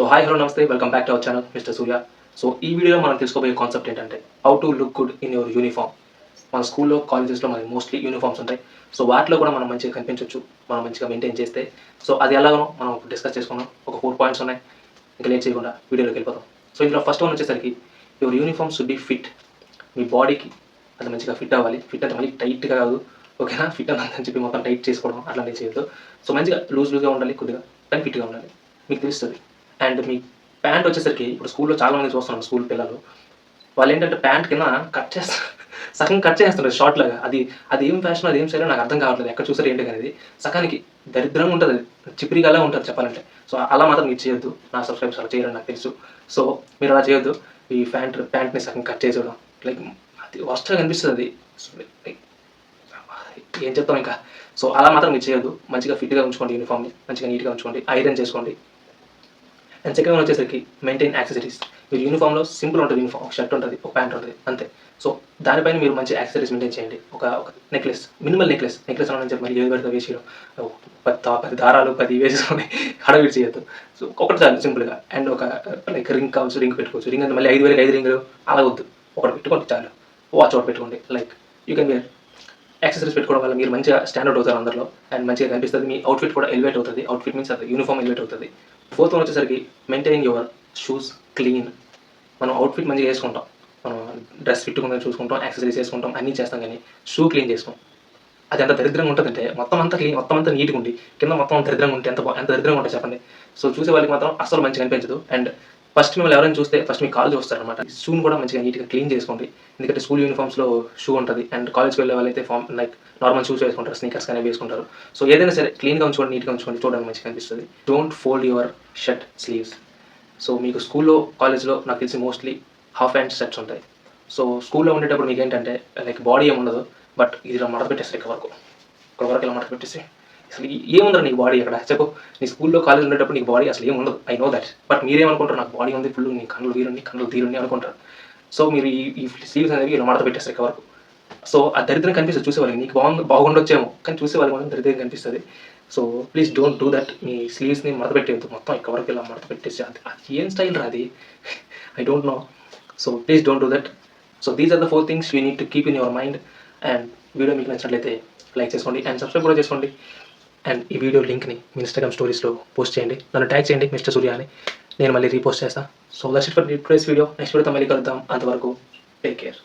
Hi hello నమస్తే, welcome back to our channel mister Surya. So ఈ వీడియోలో మనం తెలుసుకోబోయే కాన్సెప్ట్ ఏంటంటే how to look good in your uniform. మన స్కూల్లో కాలేజెస్లో మనకి మోస్ట్లీ యూనిఫామ్స్ ఉంటాయి. సో వాటిలో కూడా మనం మంచిగా కనిపించవచ్చు, మనం మంచిగా మెయింటైన్ చేస్తే. సో అది ఎలాగో మనం డిస్కస్ చేసుకున్నాం. ఒక 4 పాయింట్స్ ఉన్నాయి. ఇంకా లేట్ చేయకుండా వీడియోలోకి వెళ్ళిపోతాం. సో ఇందులో ఫస్ట్ వన్ వచ్చేసరికి your uniform should be fit. మీ బాడీకి అది మంచిగా ఫిట్ అవ్వాలి. ఫిట్ అంటే మళ్ళీ టైట్గా కాదు, ఓకేనా? ఫిట్ అని చెప్పి మొత్తం టైట్ చేసుకోవడం అట్లాంటివి చేయొద్దు. సో మంచిగా లూజ్గా ఉండాలి, కొద్దిగా కానీ ఫిట్గా ఉండాలి, మీకు తెలుస్తుంది. అండ్ మీ ప్యాంట్ వచ్చేసరికి ఇప్పుడు స్కూల్లో చాలామంది చూస్తున్నాం, స్కూల్ పిల్లలు వాళ్ళు ఏంటంటే ప్యాంట్ కింద కట్ చేస్తారు, సగం కట్ చేస్తారు షార్ట్ లాగా. అది ఏం ఫ్యాషన్, అది ఏం సరే నాకు అర్థం కావట్లేదు. ఎక్కడ చూసారు ఏంటి అనేది సగానికి దరిద్రంగా ఉంటుంది, అది చిప్రిగాలా ఉంటుంది చెప్పాలంటే. సో అలా మాత్రం మీరు చేయొద్దు. నా సబ్స్క్రైబర్స్ అలా చేయరని నాకు తెలుసు. సో మీరు అలా చేయొద్దు. ఈ ప్యాంట్ని సగం కట్ చేసేయడం లైక్ అది వర్స్ట్గా కనిపిస్తుంది. అది ఏం చెప్తాం ఇంకా. సో అలా మాత్రం మీరు చేయొద్దు. మంచిగా ఫిట్గా ఉంచుకోండి, యూనిఫామ్ని మంచిగా నీట్గా ఉంచుకోండి, ఐరన్ చేసుకోండి. అండ్ సెకండ్ వన్ వచ్చేసరికి మెయింటైన్ యాక్సెసరీస్. మీరు యూనిఫామ్లో సింపుల్ ఉంటుంది, యూనిఫామ్ ఒక షర్ట్ ఉంటుంది, ఒక ప్యాంట్ ఉంటుంది, అంతే. సో దానిపైన మీరు మంచి యాక్సెసరీస్ మెయింటైన్ చేయండి. ఒక నెక్లెస్, మినిమల్ నెక్లెస్ అని చెప్పి మళ్ళీ ఏది పడితే వేసిలో 10 దారాలు 10 వేసుకొని హడవిడి చేయొద్దు. సో ఒకటి చాలు సింపుల్గా. అండ్ ఒక లైక్ రింగ్ కావచ్చు, రింగ్ పెట్టుకోవచ్చు. రింగ్ అంటే మళ్ళీ 5,000 5 రింగులు అలా వద్దు, ఒకటి పెట్టుకోండి చాలు. వాచ్ ఒకటి పెట్టుకోండి. Like you can wear. Accessories పెట్టుకోవడం వల్ల మీరు మంచిగా స్టాండర్డ్ అవుతారు అందరిలో, అండ్ మంచిగా కనిపిస్తుంది. మీ అవుట్ఫిట్ కూడా ఎలివేట్ అవుతుంది. అవుట్ఫిట్ మీన్స్ అది యూనిఫామ్ ఎలివేట్ అవుతుంది. ఫోర్త్ వన్ వచ్చేసరికి మెయింటైన్ యువర్ షూస్ క్లీన్. మనం అవుట్ఫిట్ మంచిగా వేసుకుంటాం, మనం డ్రెస్ ఫిట్ ఉందని చూసుకుంటాం, యాక్సెసరీస్ వేసుకుంటాం, అన్నీ చేస్తాం, కానీ షూ క్లీన్ చేసుకోం. అది ఎంత దరిద్రంగా ఉంటుందంటే మొత్తం అంతా నీట్గా ఉండి కింద మొత్తం దరిద్రంగా ఉంటే ఎంత దరిద్రంగా ఉంటుంది చెప్పండి. సో చూసే వాళ్ళకి మాత్రం అసలు మంచిగా అనిపించదు. అండ్ ఫస్ట్ మిమ్మల్ని ఎవరైనా చూస్తే ఫస్ట్ మీ కాల్ చూస్తారనమాట. షూని కూడా మంచిగా నీట్గా క్లీన్ చేసుకోండి. ఎందుకంటే స్కూల్ యూనిఫామ్స్లో షూ ఉంటుంది, అండ్ కాలేజ్కి వెళ్ళే వాళ్ళైతే లైక్ నార్మల్ షూస్ వేసుకుంటారు, స్నీకర్స్ కానీ వేసుకుంటారు. సో ఏదైనా సరే క్లీన్గా ఉంచుకోండి, నీట్గా ఉంచుకోండి, చూడడానికి మంచిగా అనిపిస్తుంది. Don't fold your shirt sleeves. So మీకు స్కూల్లో కాలేజ్లో నాకు తెలిసి మోస్ట్లీ హాఫ్ హ్యాండ్ షర్ట్స్ ఉంటాయి. సో స్కూల్లో ఉండేటప్పుడు మీకు ఏంటంటే లైక్ బాడీ ఏమి ఉండదు, బట్ ఇది మడత పెట్టేస్తారు ఇక్కడ వరకు ఇలా మడత పెట్టేసి అసలు ఏముందరు నీకు బాడీ అక్కడ చెప్పు. నీ స్కూల్లో కాలేజ్ ఉండేటప్పుడు నీకు బాడీ అసలు ఏముండదు, ఐ నో దట్. బట్ మీరేమనుకుంటారు, నాకు బాడీ ఉంది ఫుల్, నీ కళ్ళు తీరుని అనుకుంటారు. సో మీరు ఈ స్లీవ్స్ అనేవి ఇలా మడత పెట్టేస్తారు ఇక్కడ వరకు. సో ఆ దరిద్రం కనిపిస్తుంది చూసేవాళ్ళకి. నీకు బాగుండొచ్చేమో, కానీ చూసేవాళ్ళకి మాత్రం దరిద్రం కనిపిస్తుంది. So please don't do that. మీ స్లీవ్స్ని మడత పెట్టేది మొత్తం ఇక్కడ వరకు ఇలా మడత పెట్టేసి అది ఏం స్టైల్ రాది, I don't know. So please don't do that. So these are the 4 things you need to keep in your mind. And video మీకు నచ్చినట్లయితే లైక్ చేసుకోండి అండ్ సబ్స్క్రైబ్ కూడా చేసుకోండి. అండ్ ఈ వీడియో లింక్ని మీ ఇన్స్టాగ్రామ్ స్టోరీస్లో పోస్ట్ చేయండి, నన్ను ట్యాగ్ చేయండి మిస్టర్ సూర్య అని, నేను మళ్ళీ రీపోస్ట్ చేస్తాను. So that's it for today's video. Next వీడియోతో మళ్ళీ కలుద్దాం. అంతవరకు టేక్ కేర్.